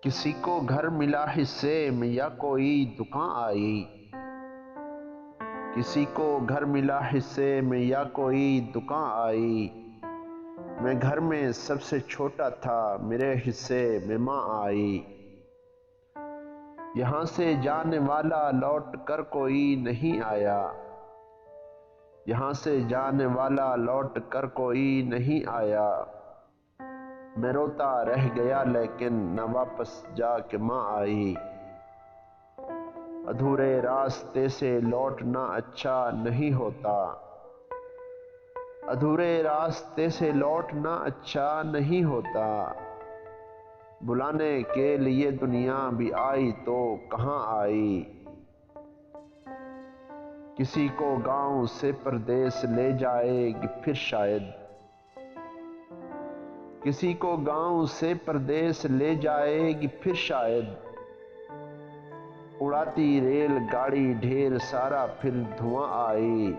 کسی کو گھر ملا حصے میں یا کوئی دکان آئی، کسی کو گھر ملا حصے میں یا کوئی دکان آئی، میں گھر میں سب سے چھوٹا تھا، میرے حصے میں ماں آئی۔ یہاں سے جانے والا لوٹ کر کوئی نہیں آیا، یہاں سے جانے والا لوٹ کر کوئی نہیں آیا، میں روتا رہ گیا لیکن نہ واپس جا کے ماں آئی۔ ادھورے راستے سے لوٹنا اچھا نہیں ہوتا، ادھورے راستے سے لوٹنا اچھا نہیں ہوتا، بلانے کے لیے دنیا بھی آئی تو کہاں آئی۔ کسی کو گاؤں سے پردیس لے جائے گی پھر شاید، کسی کو گاؤں سے پردیس لے جائے گی پھر شاید، اڑاتی ریل گاڑی ڈھیر سارا پھر دھواں آئی۔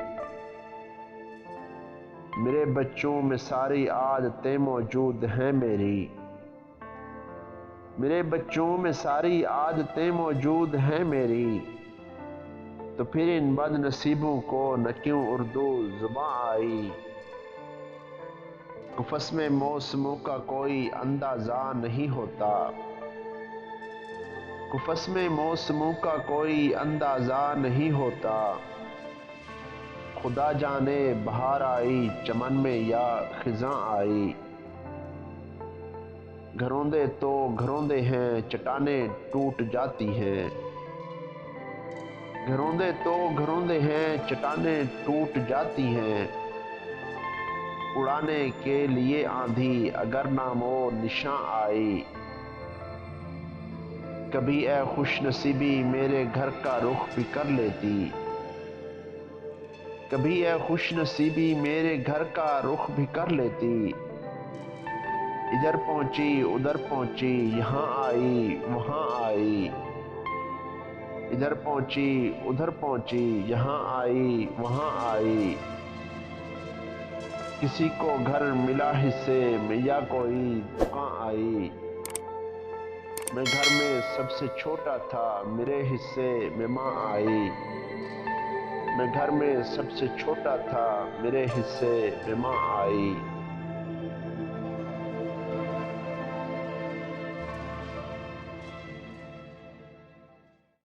میرے بچوں میں ساری عادتیں موجود ہیں میری، میرے بچوں میں ساری عادتیں موجود ہیں میری، تو پھر ان بد نصیبوں کو نہ کیوں اردو زباں آئی۔ قفس میں موسموں کا کوئی اندازہ نہیں ہوتا، قفس میں موسموں کا کوئی اندازہ نہیں ہوتا، خدا جانے بہار آئی چمن میں یا خزاں آئی۔ گھروندے تو گھروندے ہیں چٹانیں ٹوٹ جاتی ہیں، گھروندے تو گھروندے ہیں چٹانیں ٹوٹ جاتی ہیں، اڑانے کے لیے آندھی اگر نام و نشاں آئی۔ کبھی اے خوش نصیبی میرے گھر کا رخ بھی کر لیتی، کبھی اے خوش نصیبی میرے گھر کا رخ بھی کر لیتی، ادھر پہنچی ادھر پہنچی یہاں آئی وہاں آئی، ادھر پہنچی ادھر پہنچی یہاں آئی وہاں آئی۔ کسی کو گھر ملا حصے میں یا کوئی دکان آئی، میں گھر میں سب سے چھوٹا تھا، میرے حصے میں ماں آئی۔ میں گھر میں سب سے چھوٹا تھا، میرے حصے میں ماں آئی۔